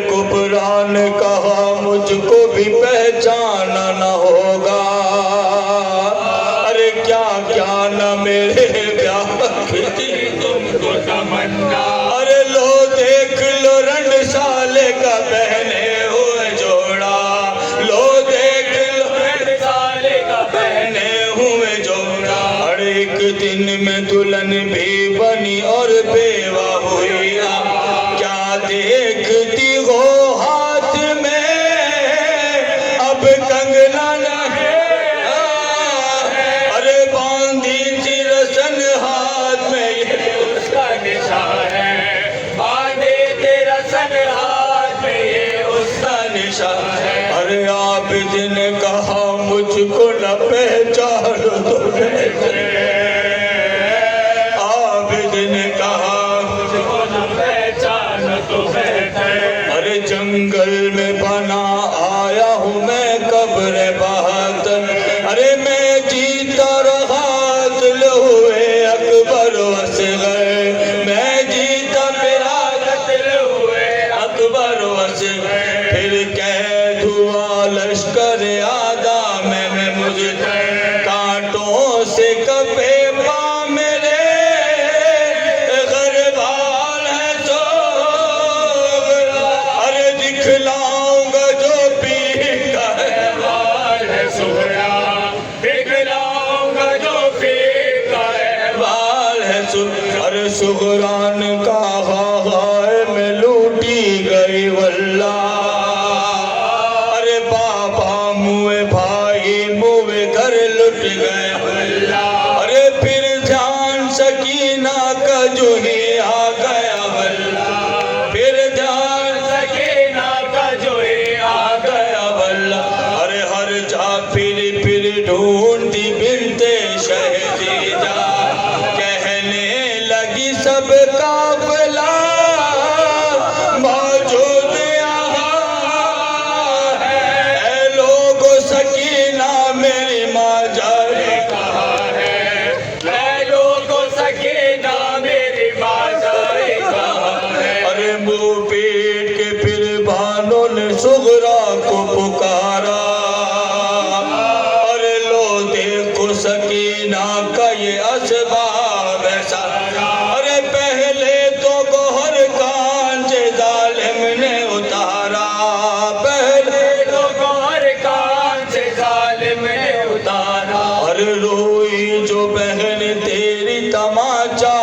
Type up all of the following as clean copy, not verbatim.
कुबरान कहा मुझको भी पहचाना न होगा, अरे क्या क्या न मेरे ब्याह की थी तुमको तमन्ना, अरे लो देख लो रंग साले का पहने हुए जोड़ा, लो देख लो रंग साले का पहने हुए जोड़ा। अरे एक दिन में दुल्हन भी बनी और बेवा हुई, क्या देखती हो हाथ में अब कंगना न है, अरे बांधी थी रसन हाथ में ये उसका निशान है, बांधे थे रसन हाथ में ये उसका निशान है। अरे आबिद ने कहा मुझको न पहचानो तो आबिद ने कहा मुझको न पहचानो तो अरे जंगल में बना आया हूँ मैं कब्र बहात, अरे मैं जीता रहा दिल हुए अकबर असगर, मैं जीता मेरा दिल हुए अकबर असगर। फिर कैद हुआ लश्कर आदा मैं मुझे कांटों से कपे पा मेरे, गरबाल है तो अरे दिखलाऊंगा जो पीर का अहवाल है सुगरा, दिखलाऊंगा जो पीर का अहवाल है अरे सुगरान का हाय में लूटी गई वल्ला, अरे बाबा मुए भाई मुए घर लुट गए वल्ला, अरे फिर ध्यान सकीना का जो ही आ गया वल्ला, फिर ध्यान सकीना का जो ही आ गया वल्ला। अरे हर जा फिर ढूंढती बिनते शहजीदा, कहने लगी सब काफिला मौजूद यहाँ है, ऐ लोगो सकीना मेरी माँ जाए कहाँ है, ऐ लोगो सकीना मेरी माँ जाए कहाँ है। अरे मुंह पीट के फिर भानों ने सुगरा को पुकारा, अरे लो देखो सकीना का ये असबाब है सारा, अरे पहले तो गोहर कांच जालिम ने उतारा, पहले तो गोहर कांच जालिम ने उतारा। अरे रोई जो बहन तेरी तमाचा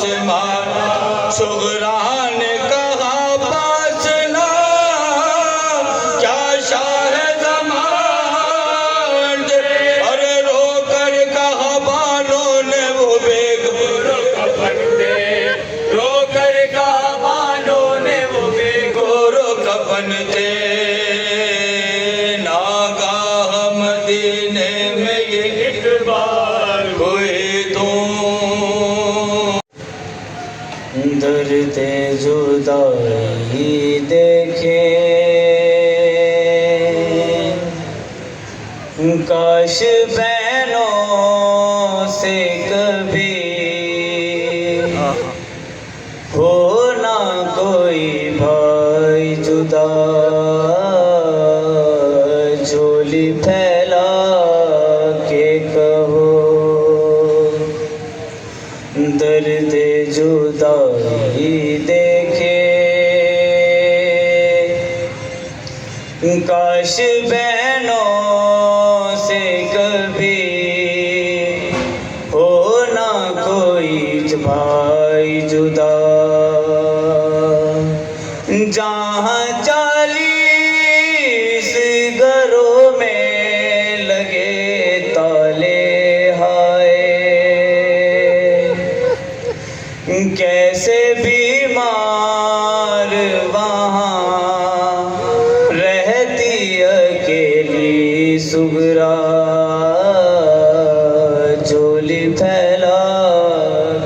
से मारा, सुगरा ने कहा पास ना क्या शाह ज़मान दे, अरे रो कर कहा बानों ने वो बेगोरो कफन दे, रो कर कहा बानों ने वो बेगोरो कफन दे। नागाह मदीने में ये एक बार हुए तो दर्द जुदाई देखे, काश बहनों से कभी हो ना कोई भाई जुदा, झोली फैला के कहो दर्द जुदाई देखे, काश बहनों से कभी हो ना कोई भाई जुदा, जहाँ 40 घरों में लगे ताले हाय, कैसे बीमार वहाँ रहती अकेली सुगरा, झोली फैला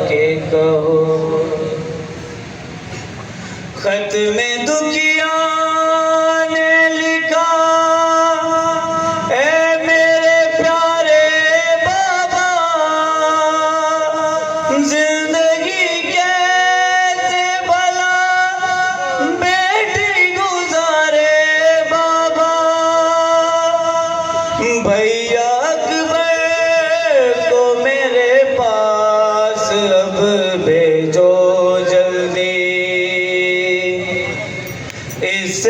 के कहो खत में दुखिया ने लिखा, ऐ मेरे प्यारे बाबा जिंदगी कैसे भला बेटी को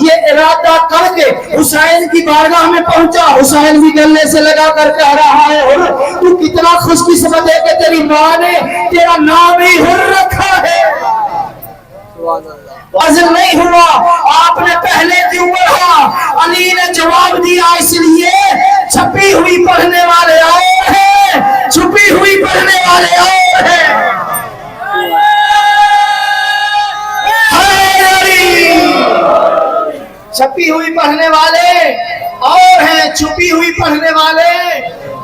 ये इरादा करके हुसैन की बारगाह में पहुंचा। हुसैन भी गले से लगा कर कह रहा है, हुर तू कितना खुशकिस्मत है कि तेरी माँ ने तेरा नाम ही हुर रखा है। अज़ल नहीं हुआ, आपने पहले क्यों पढ़ा? अली ने जवाब दिया, इसलिए छपी हुई पढ़ने वाले और हैं, छुपी हुई पढ़ने वाले और हैं। छपी हुई पढ़ने वाले और हैं, छुपी हुई पढ़ने वाले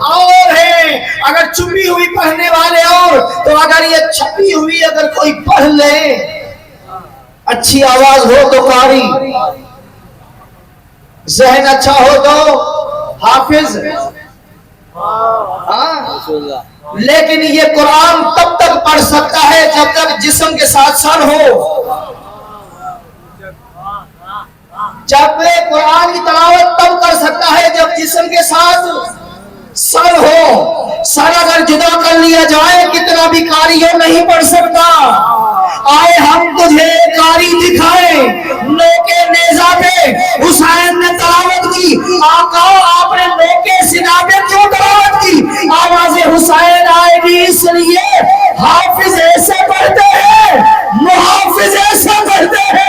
और हैं। अगर छुपी हुई पढ़ने वाले और, तो अगर ये छपी हुई अगर कोई पढ़ ले, अच्छी आवाज हो तो कारी, जहन अच्छा हो तो हाफिज, लेकिन ये कुरान तब तक पढ़ सकता है जब तक जिस्म के साथ सर हो। जब कुरान की तलावत तब कर सकता है जब जिस्म के साथ सर हो। सर अगर जुदा कर लिया जाए, कितना भी कारी हो नहीं पढ़ सकता। आए हम तुझे कारी दिखाए, नोके नेज़ा पे हुसैन ने तलावत की। आका आपने नोके सीना पे क्यों तलावत की? आवाज़ हुसैन आएगी इसलिए हाफिज ऐसे पढ़ते हैं, मुहाफिज ऐसे पढ़ते हैं।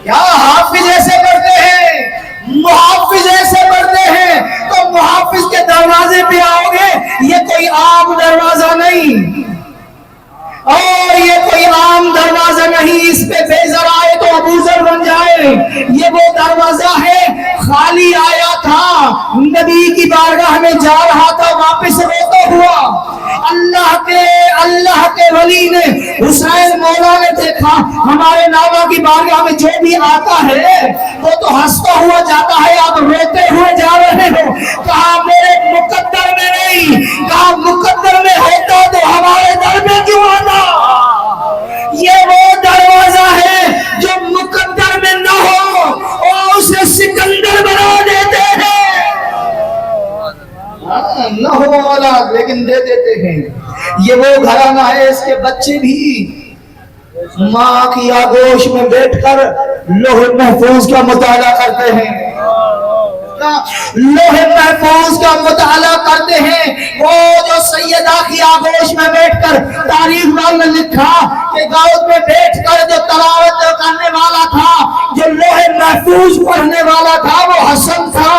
क्या हाफिज ऐसे पढ़ते हैं, मुहाफिज ऐसे पढ़ते हैं? तो मुहाफिज के दरवाजे पे आओगे, ये कोई आम दरवाजा नहीं, और ये कोई आम दरवाजा नहीं, इस पे बेजर आए तो अबूजर बन जाए। ये वो दरवाजा है, खाली आया था, नबी की बारगाह में जा रहा था, वापस रोता हुआ। अल्लाह के वली ने, हुसैन मौला ने देखा हमारे नामा की बारगाह में जो भी आता है वो तो हंसता हुआ जाता है, आप रोते हुए जा रहे हो। कहा मेरे मुकद्दर में नहीं, कहा मुकद्दर में होता तो हमारे दर में क्यों आता? ये वो दरवाजा है जो मुकद्दर में न हो और उसे सिकंदर बना देते हैं। न हो औलाद लेकिन दे देते हैं। ये वो घराना है, इसके बच्चे भी माँ की आगोश में बैठकर लोहे महफूज का मुताला करते हैं, लोहे महफूज का मुताला करते हैं। वो जो सैयदा की आगोश में बैठकर, तारीख में लिखा कि दाऊद में बैठकर जो तलावत करने वाला था, जो लोहे महफूज पढ़ने वाला था, वो हसन था।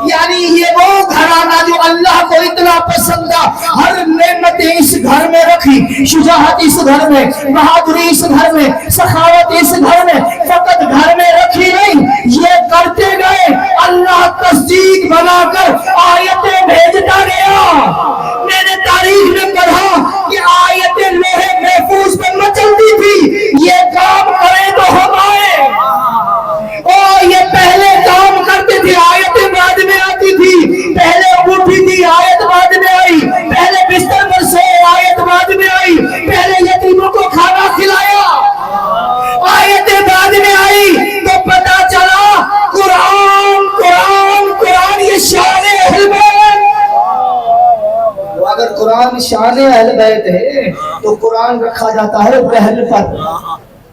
यानी ये वो घराना जो अल्लाह को इतना पसंद था, हर नेमत इस घर में रखी, शुजाअत इस घर में, बहादुरी इस घर में, सखावत इस घर में, फकत घर में रखी नहीं, ये करते गए। अल्लाह तस्दीक बनाकर आयतें भेजता गया। मैंने तारीख में पढ़ा कि आयतें लोहे महफूज पे मचलती थी, ये काम करे तो हम आए। और ये पहले काम करते थे, आयतें बाद में आती थी। पहले उठी थी, आयत बाद में आई। पहले बिस्तर पर सोए, आयत बाद में आई। पहले यतीमों को खाना खिलाया, आयतें बाद में आई। तो पता चला कुरान कुरान कुरान ये शान अहल बैत। अगर कुरान शान अहल बैत है तो कुरान रखा जाता है रहल पर।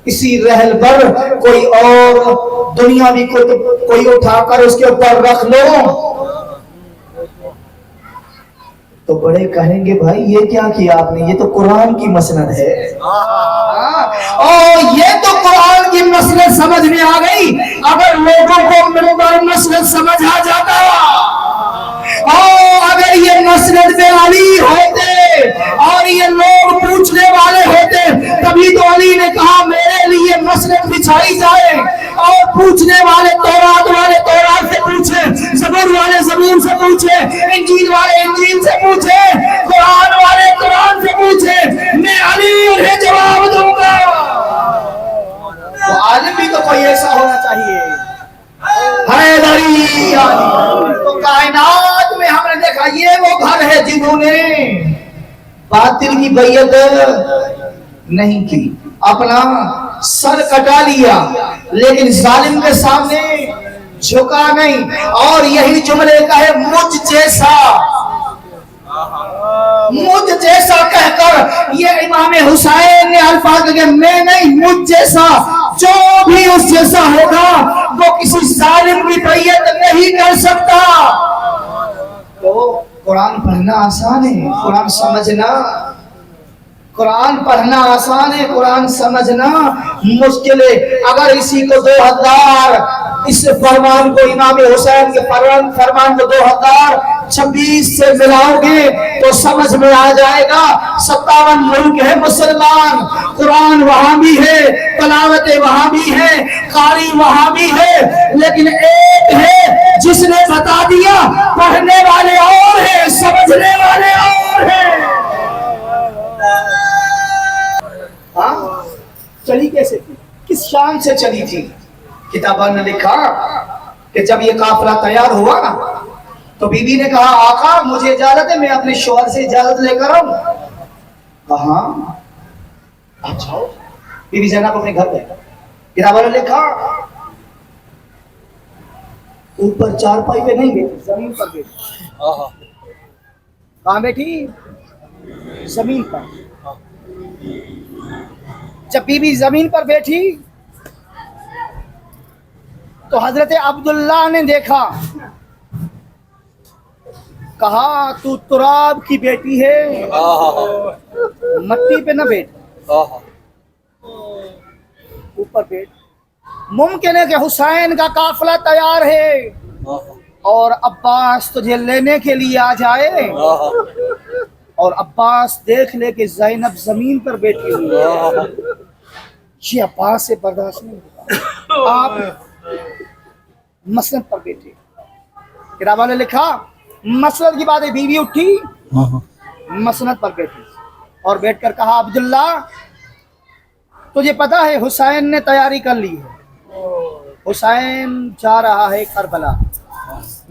इसी रहल पर कोई और दुनियावी को कोई उठाकर उसके ऊपर रख लो तो बड़े कहेंगे भाई ये क्या किया आपने, ये तो कुरान की मसनद है। और ये तो कुरान की मसनद समझ में आ गई। अगर लोगों को मिलकर मसनद समझ आ जाता, और अगर ये मसनद पे अली होते और ये लोग पूछने वाले होते, तभी तो अली ने कहा मेरे लिए मसनद बिछाई जाए। और पूछने वाले तौरात वाले तौरात से पूछे, ज़बूर वाले ज़बूर से पूछे, इंजील वाले इंजील से पूछे, कुरान वाले कुरान से पूछे, मैं अली उन्हें जवाब दूंगा। तो आलिम भी तो कोई ऐसा होना चाहिए। तो कायनात में हमने देखा ये वो घर है जिन्होंने बातिल की बैयत नहीं की, अपना सर कटा लिया, लेकिन जालिम के सामने झुका नहीं। और यही जुमले का है मुझ जैसा कहकर ये इमाम हुसैन ने अल्फाज लगे, मैं नहीं मुझ जैसा, जो भी उस जैसा होगा वो किसी जालिम की तैयत नहीं कर सकता। तो कुरान पढ़ना आसान है, कुरान समझना, कुरान पढ़ना आसान है, कुरान समझना मुश्किल है। अगर इसी को 2000 इस फरमान को, इमाम हुसैन के फरमान को 2026 से मिलाओगे तो समझ में आ जाएगा। 57 मुल्क है मुसलमान, कुरान वहां भी है, तलावत वहां भी है, कारी वहां भी है, लेकिन एक है जिसने बता दिया पढ़ने वाले और है, समझने वाले और है। हाँ, चली कैसे थी, किस शान से चली थी? किताबा ने लिखा कि जब ये काफिला तैयार हुआ ना तो बीबी ने कहा, आका मुझे इजाजत है, मैं अपने शौहर से इजाजत लेकर आऊं। कहा अच्छा, बीबी ज़ैनब अपने घर गए। किताबा ने लिखा ऊपर चारपाई पे नहीं बैठी, जमीन पर बैठी। कहाँ बैठी? जमीन पर। जब बीबी जमीन पर बैठी तो हजरत अब्दुल्ला ने देखा, कहा तू तुराब की बेटी है, मट्टी पे न बैठ, ऊपर बैठ। मुमकिन है कि हुसैन का काफिला तैयार है और अब्बास तुझे लेने के लिए आ जाए और अब्बास देख ले कि ज़ैनब जमीन पर बैठी हुई है। ये अब्बास से बर्दाश्त नहीं होगा, आप मसनद पर बैठे। किताबा ने लिखा मसनद की बात है, बीवी उठी मसनद पर बैठी और बैठकर कहा, अब्दुल्ला तुझे पता है हुसैन ने तैयारी कर ली है, हुसैन जा रहा है करबला,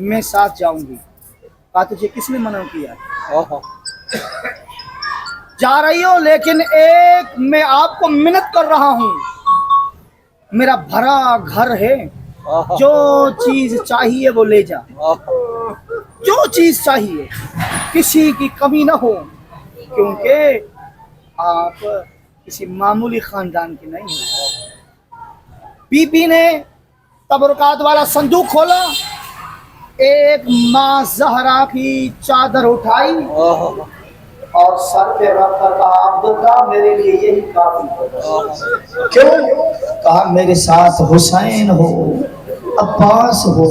मैं साथ जाऊंगी। कहा तुझे किसने मना किया? जा रही हो, लेकिन एक मैं आपको मिन्नत कर रहा हूं, मेरा भरा घर है, जो चीज चाहिए वो ले जा, जो चीज चाहिए, किसी की कमी ना हो, क्योंकि आप किसी मामूली खानदान के नहीं हैं। बीबी ने तबरुकात वाला संदूक खोला, एक माँ ज़हरा की चादर उठाई और सर पे रख कर कहा, अब्दुल्ला मेरे लिए यही काफी है। क्यों? कहा मेरे साथ हुसैन हो, अब्बास हो,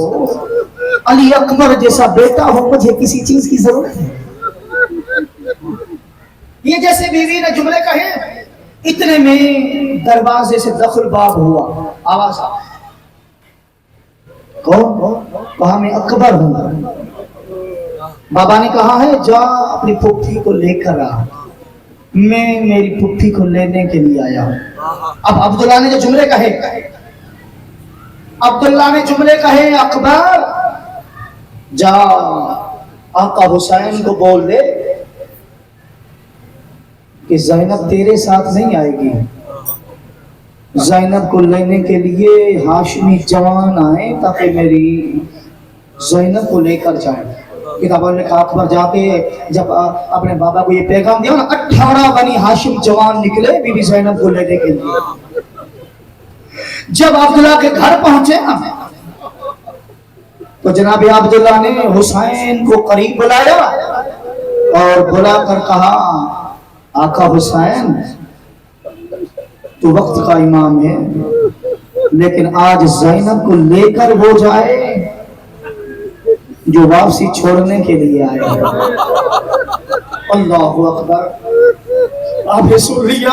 अली अकबर जैसा बेटा हो, मुझे किसी चीज की जरूरत है। ये जैसे बीवी ने जुमले कहे, इतने में दरवाजे से दखल बाब हुआ, आवाज आ। कौन? कहा मैं अकबर हूँ। बाबा ने कहा है जा अपनी पुप्पी को लेकर आ, मैं मेरी पुप्पी को लेने के लिए आया हूँ। अब अब्दुल्ला ने जो जुमले कहे, अब्दुल्ला ने जुमले कहे, अकबर जा आका हुसैन को बोल दे कि ज़ैनब तेरे साथ नहीं आएगी, ज़ैनब को लेने के लिए हाशमी जवान आए ताकि मेरी ज़ैनब को लेकर जाए। किताबों ने कहा अकबर जाके जब अपने बाबा को ये पैगाम दिया ना, 18 बनी हाशिम जवान निकले बीबी ज़ैनब को लेने के लिए। जब अब्दुल्ला के घर पहुंचे ना तो जनाब अब्दुल्ला ने हुसैन को करीब बुलाया और बुलाकर कहा, आका हुसैन तो वक्त का इमाम है, लेकिन आज ज़ैनब को लेकर वो जाए जो वापसी छोड़ने के लिए आए। अल्लाहु अकबर। आपने सुन लिया?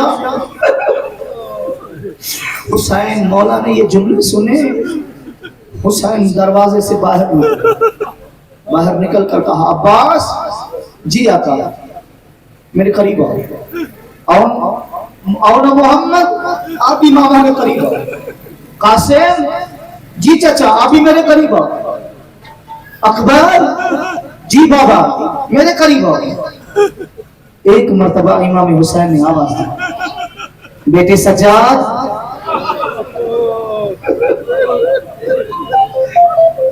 हुसैन मौला ने ये जुमले सुने, हुसैन दरवाजे से बाहर निकल कर कहा, अब्बास जी आका मेरे करीब आओ ना मोहम्मद आप भी मामा के करीब आओ, कासिम जी चाचा आप भी मेरे करीब आओ, अकबर जी बाबा मेरे करीब आओ। एक मर्तबा इमाम हुसैन ने आवाज दी, बेटे सज्जाद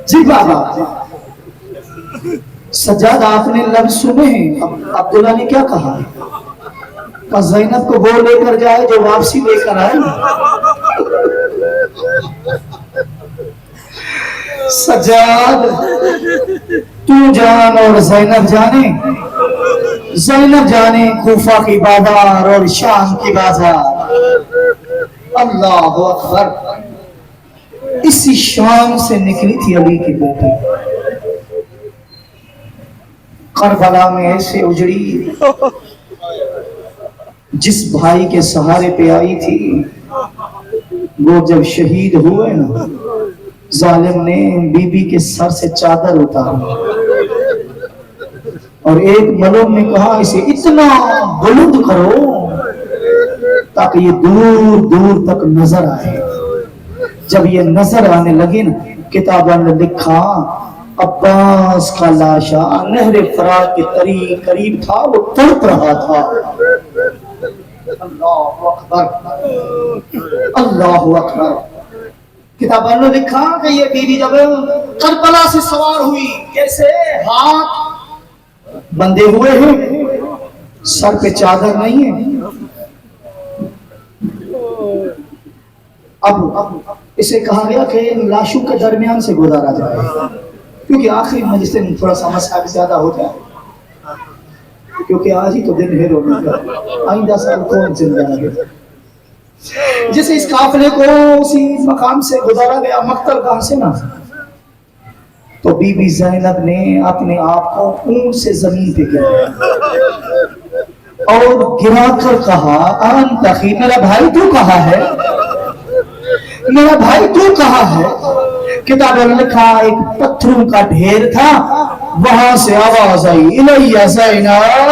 जी बाबा। सज्जाद आपने लफ्ज सुने हैं? अब्दुल्ला ने क्या कहा? का ज़ैनब को वो लेकर जाए जो वापसी लेकर आए। सज्जाद तू जान और ज़ैनब जाने, ज़ैनब जाने कूफा की बाजार और शाम की बाजार। अल्लाह अकबर। इसी शाम से निकली थी अली की बेटी, करबला में ऐसे उजड़ी, जिस भाई के सहारे पे आई थी वो जब शहीद हुए ना, जालिम ने बीबी के सर से चादर उतारा और एक मलूम ने कहा इसे इतना बुलंद करो ताकि ये दूर दूर तक नजर आए। जब ये नजर आने लगी ना, किताबों ने लिखा अब्बास का लाशा नहरे फरात के करीब था, वो तड़प रहा था। अल्लाह अकबर, अल्लाह अकबर। किताबों ने लिखा कि ये बीवी जब करबला से सवार हुई, कैसे हाथ बंधे हुए हैं, सर पे चादर नहीं है। अब इसे कहा गया कि लाशों के दरमियान से गुजारा जाए, क्योंकि आखिरी मजलिस में थोड़ा सा मसाइल ज्यादा हो जाए, क्योंकि आज ही तो दिन है रोने का, आइंदा साल कौन जिंदा है। जैसे इस काफिले को उसी मकाम से गुजारा गया, मक्तल गाह से ना, तो बीबी ज़ैनब ने अपने आप को ऊंट से जमीन पे गिराया और गिराकर कहा अंत अखी, मेरा भाई तू कहाँ है, मेरा भाई तू कहाँ है। किताब में लिखा एक पत्थरों का ढेर था, वहां से आवाज आई इलैया ज़ैनब,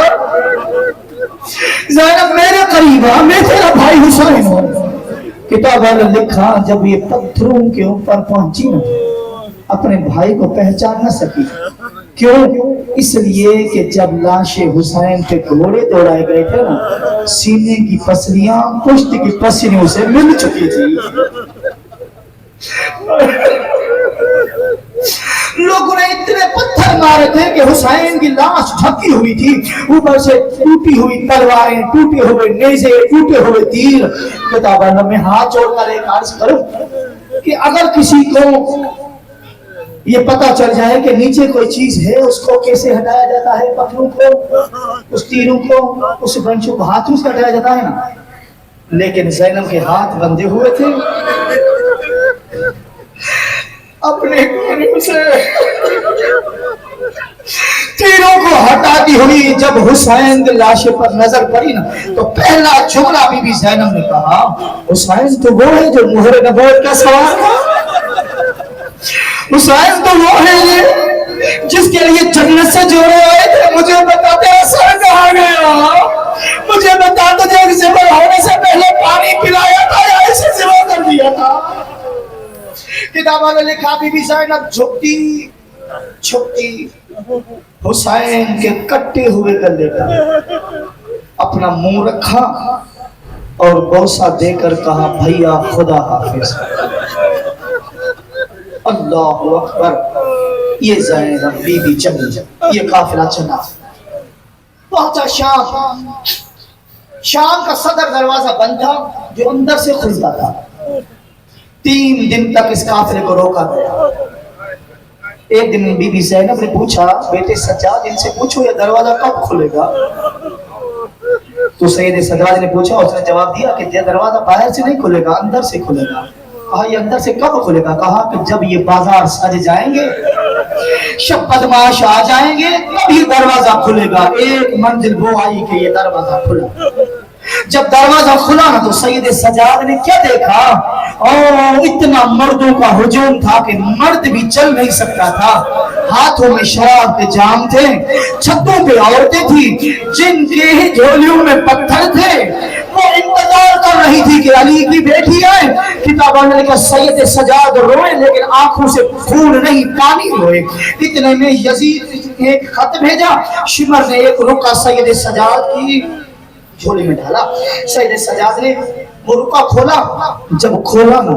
ज़ैनब मेरे करीब आ, मैं तेरा भाई हुसैन हूं। किताब में लिखा जब ये पत्थरों के ऊपर पहुंची ना, अपने भाई को पहचान न सकी। क्यों? इसलिए कि जब लाशे हुसैन के घोड़े दौड़ाए गए थे ना, सीने की पसलियां पुश्त की पसलियों से मिल चुकी थी। लोगों ने इतने पत्थर मारे थे कि हुसैन की लाश ढकी हुई थी, ऊपर से टूटी हुई तलवारें, टूटे हुए नेज़े, टूटे हुए तीर। किताब में हाथ जोड़कर एक अर्ज करूं कि अगर किसी को ये पता चल जाए कि नीचे कोई चीज है, उसको कैसे हटाया जाता है, पत्थरों को, उस तीरों को, उस बंचों को हाथों से हटाया जाता है ना, लेकिन ज़ैनब के हाथ बंधे हुए थे। अपने कोने से तीरों को हटाती हुई जब हुसैन के लाशे पर नजर पड़ी ना, तो पहला जुमला बीबी ज़ैनब ने कहा, हुसैन तो वो है जो मुहर नबूवत का सवार था, हुसैन तो वो है जिसके लिए जन्नत से जोड़े आए थे। मुझे बता तेरा सर कहाँ गया, मुझे बता तुझे ज़िबा होने से पहले पानी पिलाया था या इसे ज़िबा कर दिया था। किताबों में लिखा बीबी ज़ैनब झुकती झुकती हुसैन के कटे हुए गले पर अपना मुंह रखा और बोसा देकर कहा, भैया खुदा हाफिज। अल्लाह अकबर। ये ज़ैनब बीबी चली, ये काफिला चला, पहुंचा शाम। शाम का सदर दरवाजा बंद था जो अंदर से खुलता था। 3 दिन तक इस काफिले को रोका गया। एक दिन बीबी ज़ैनब ने पूछा, बेटे सज्जाद इनसे पूछो ये दरवाजा कब खुलेगा। तो सैयद सज्जाद ने पूछा, उसने जवाब दिया कि ये दरवाजा बाहर से नहीं खुलेगा, अंदर से खुलेगा। कहा ये अंदर से कब खुलेगा। कहा कि जब ये बाजार सज जाएंगे, शब बदमाश आ जाएंगे, तब ये दरवाजा खुलेगा। एक मंजिल वो आई कि ये दरवाजा खुला। जब दरवाजा खुला ना, तो सैयद सज्जाद ने क्या देखा, और इतना मर्दों का हुजूम था कि मर्द भी चल नहीं सकता था। हाथों में शराब के जाम थे, छतों पे औरतें थी जिनके झोलियों में पत्थर थे। वो इंतजार कर रही थी कि अली की बेटी आए। किताबों ने लिखा सैयद सज्जाद रोए, लेकिन आंखों से खून नहीं पानी रोए। इतने में यजीद ने एक खत भेजा, शिमर ने एक रुका सैयद सज्जाद की झोली में डाला। सैयद सज्जाद ने वो रुका खोला। जब खोला ना,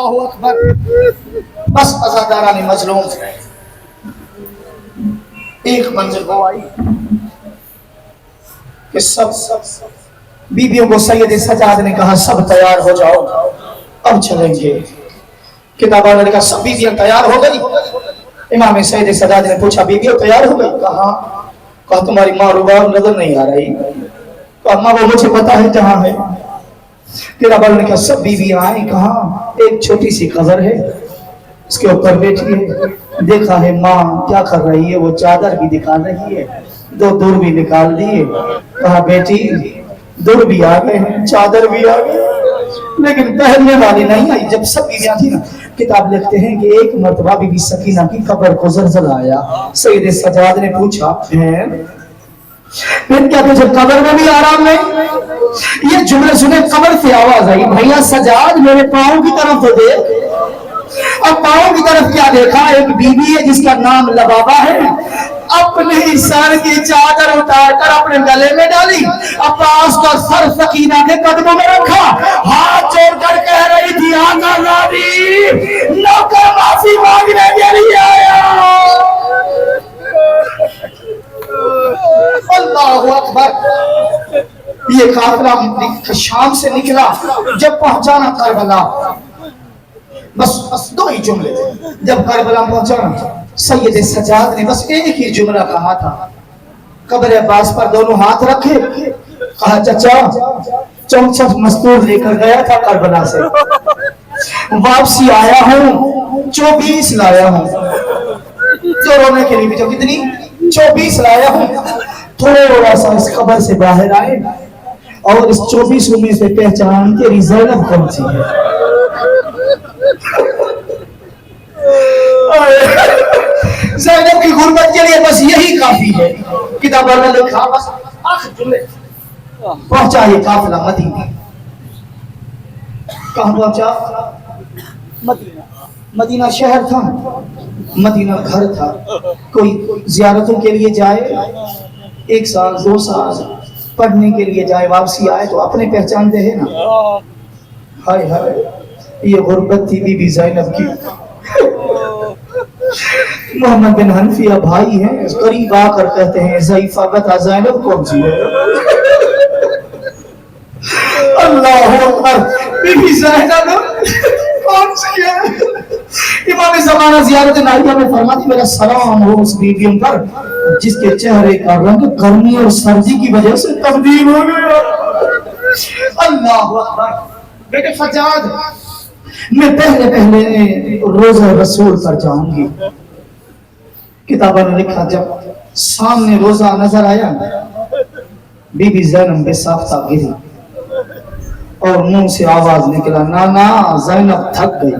अल्लाहु अकबर। बस अज़ादारा ने मजलूम एक मंजिल को आई कि सब बीबियों को सैयद सजाद ने कहा सब तैयार हो जाओ, अब चलेंगे। किताब वाले ने कहा सब बीबियां तैयार हो गई। इमाम सैयद सजाद ने पूछा बीबियों तैयार हो गई? कहा तुम्हारी माँ रुबाब नजर नहीं आ रही। अम्मा वो मुझे पता है जहाँ है। किताब वाले ने कहा सब बीबियां आई। कहा एक छोटी सी कब्र है, उसके ऊपर बैठी है, देखा है माँ क्या कर रही है, वो चादर भी निकाल रही है, दो दूर भी निकाल दिए। कहा बेटी दूर भी आ गए हैं, चादर भी आ गए, लेकिन पहनने वाली नहीं आई। जब सब बीवियां थी ना, किताब लिखते हैं कि एक मर्तबा बीबी सकीना की कब्र को ज़लज़ला आया। सैयद सजाद ने पूछा फिर क्या तुझे कब्र में भी आराम नहीं? ये जुमले सुने कब्र से आवाज आई, भैया सजाद मेरे पाँव की तरफ तो देख। अब पाँव की तरफ क्या देखा? एक बीबी है जिसका नाम लबाबा है, अपने ही सर की चादर उतारकर अपने गले में डाली, अब पास का सर सकीना के कदमों में रखा, हाथ जोड़कर कह रही थी आका नारी नौकर माफी मांगने के लिए आया। अल्लाहु अकबर। ये काफिला शाम से निकला, जब पहुंचा ना करबला, बस दो ही जुमले थे। जब करबला पहुंचा सैयद सजाद ने बस एक ही जुमला कहा था, कब्र अब्बास पर दोनों हाथ रखे, कहा चचा चमचा मस्तूर लेकर गया था करबला से, वापसी आया हूँ 24 लाया हूँ। जो रोने के लिए भी जो कितनी 24 लाया हूँ। थोड़ा सा इस खबर से बाहर आए और इस 24 में से पहचान के ज़ैनब कौन सी है? ज़ैनब की गुर्बत के लिए बस यही काफी है। किताब वाला लिखा बस आखिर जुमले। पहुंचा ये काफिला मदीना। कहां पहुंचा? मदीना। मदीना शहर था, मदीना घर था। कोई जियारतों के लिए जाए 1 साल 2 साल, पढ़ने के लिए जाए वापसी आए तो अपने पहचानते हैं ना। हाय हाय ये गुर्बत थी बीबी ज़ैनब की। मोहम्मद बिन हनफिया भाई हैं, करीब आकर कहते हैं ज़ईफा बता ज़ैनब कौन सी है? अल्लाहु अकबर। बीबी ज़ैनब कौन सी है? इमाम ज़माना ज़ियारत नाहिया में फरमाती मेरा सलाम हो उस बीवियों पर जिसके चेहरे का रंग गर्मी और सर्दी की वजह से तब्दील हो गया। अल्लाहु अकबर। बेटे फजाद मैं पहले रोजा रसूल पर जाऊंगी। किताबों ने लिखा जब सामने रोजा नजर आया बीबी ज़ैनब बेसाख्ता गिरी और मुंह से आवाज निकला नाना ज़ैनब थक गई।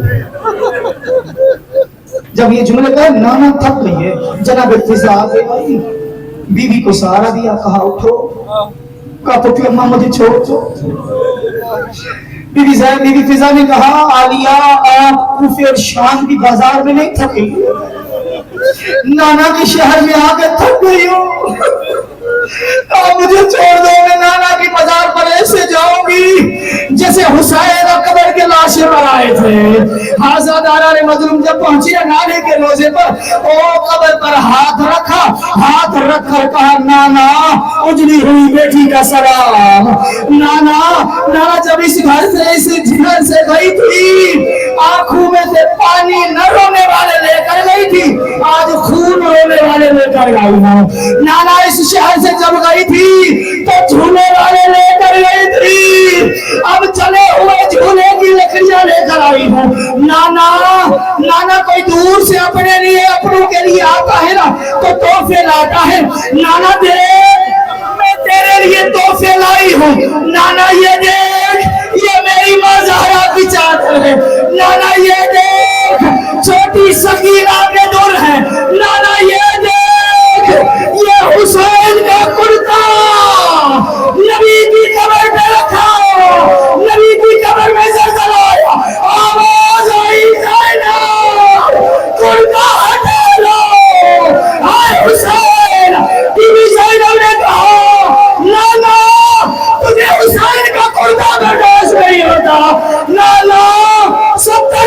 जब ये जुमले कहे नाना थक गई है, जनाब फिजा आ गई, बीबी को सहारा दिया, कहा उठो, कहा तो फिर अम्मा मुझे छोड़ दो। बीबी फिजा ने कहा आलिया आप कूफे और शाम की बाजार में नहीं थकी, नाना के शहर में आके थक गई हो, आप मुझे छोड़ दो, मैं नाना की बाजार पर ऐसे जाऊंगी जैसे हुसैन अकबर के लाशें पर आए थे। हाजादारा ने मजलूम जब पहुंची नाने के रोजे पर ओ कब्र पर हाथ रखा, हाथ रखकर कहा नाना उजली हुई बेटी का सलाम। नाना नाना जब इस घर से इस घर से गई थी आंखों में से पानी न रोने वाले लेकर गई थी, आज खून रोने वाले लेकर आई हूँ। नाना इस शहर से जब गई थी तो झूले वाले लेकर गई थी, अब चले हुए झूले की लकड़ियां लेकर आई हूँ। नाना नाना कोई दूर से अपने लिए अपनों के लिए आता है ना तो तोहफे लाता है। नाना देख मैं तेरे लिए तोहफे लाई हूँ। नाना ये देख ये मेरी माँ ज़हरा की चादर है। नाना ये देख छोटी सकीना के दूर है। नाना ये देख ये हुसैन का कुर्ता नबी की कब्र पे रखा, नबी की कब्र में से जलाया, आवाज आई ज़ैनब कुर्ता हटा लो, हाय हुसैन। बीबी ज़ैनब ने कहा नाना तुझे हुसैन का कुर्ता बर्दाश्त नहीं होता। नाना 70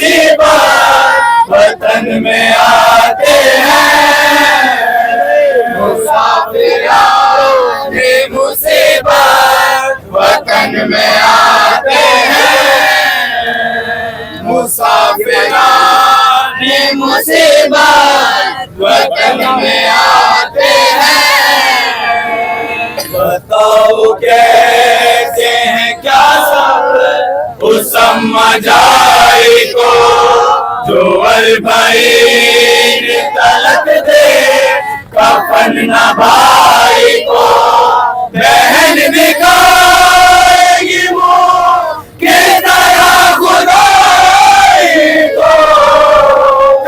मुसीबत वतन में आते हैं मुसाफिराने मुसीबत वतन में आते हैं मुसाफिराने मुसीबत वतन में आते हैं बताओ कैसे हैं क्या सब उस मजाई को जो अलबईन तलक दे कफन न भाई को बहन दिखाएगी वो के तरह खुदाई को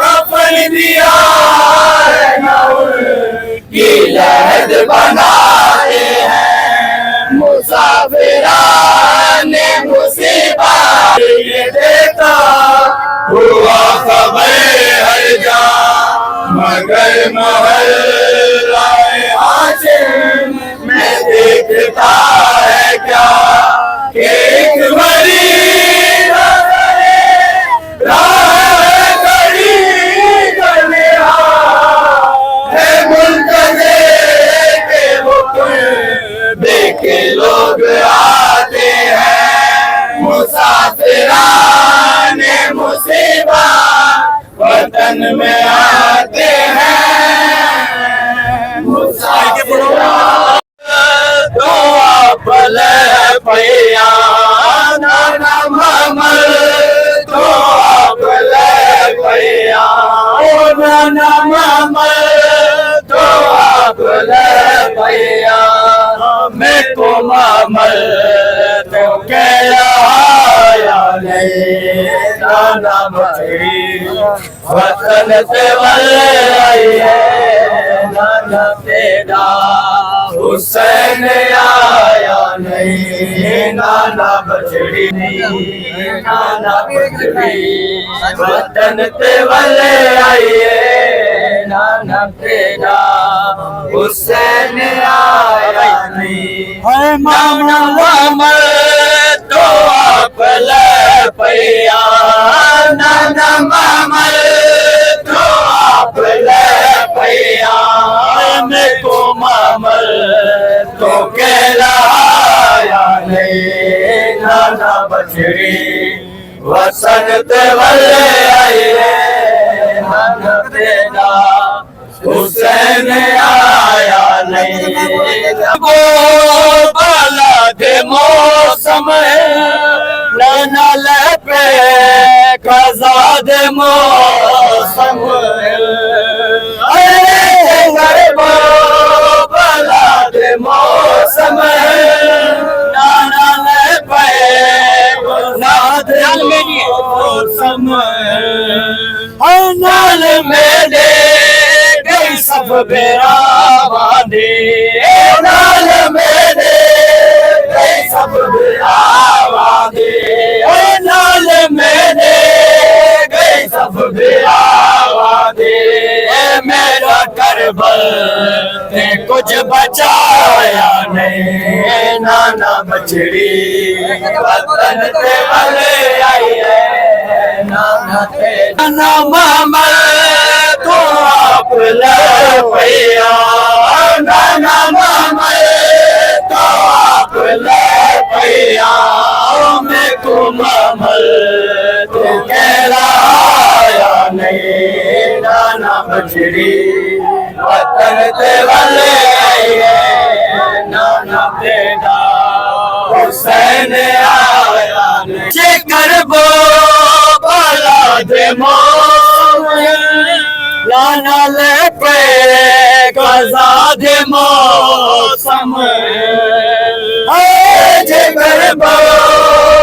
कफन दिया है न उनकी लहद बनाए हैं मुसाफिराने मुसीबत ये देता हुआ खबर हर जा मगर महल्लाए हाशिम में देखता है क्या कि एक मरीज राह खड़ी करने है मुल्तजे के मुकबे के लोग आते हैं मुसाफिराने मुसीबत वतन में आते हैं मुसाफिरान तो अपल पैया नाना ममल तो अपल पैया नाना ममल तो अपल पैया मैं को ममल तो कहलाया नहीं नाना मछली वतन से वल्ले नाना तेरा हुसैन आया नहीं नाना बछड़ी नाना बछड़ी वतन से वल्ले आइए नाना तेरा हुसैन आया नहीं नाना ममल तो अपल पैया नाना ममल तो अपल पैया मैं को ममल तो कहलाया नहीं नाना बछड़ी वसन ते वल्ले आइए नाना तेरा हुसैन आया नहीं वो बाला दे मौसम नाना ले पे खजा दे मौसम बाला दे मौसम नाना ले पे खजा दे मौसम नाल मेरे गई सब बेरा बांधे नाल मेरे गई सब बेरा बांधे नाल मेरे गई सब बेरा बांधे मेरा करबल ने कुछ बचाया नहीं नाना बछड़ी वतन पे वल्ले आई है नाना तेरा ममल तो अपल पैया नाना ममल तो अपल पैया मैं को ममल तो कहलाया नहीं नाना बछड़ी वतन ते वल्ले आई है नाना तेरा हुसैन आया नहीं जिक्र बो बाला दे मौसम नाना ले पे खजा दे मौसम जिक्र बो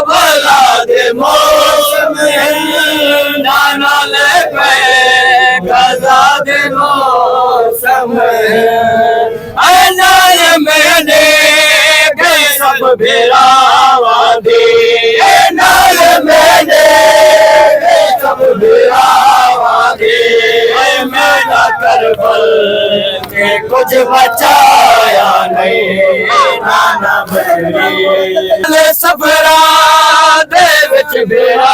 बाला दे मौसम नाना ले पे खजा दे मौसम नाल मैंने गए सब बेरा वादे नाल मैंने गए सब बेरा वादे मेरा करबल के कुछ बचाया नहीं नाना बछड़ी सफरा दे विच बेरा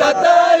70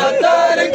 70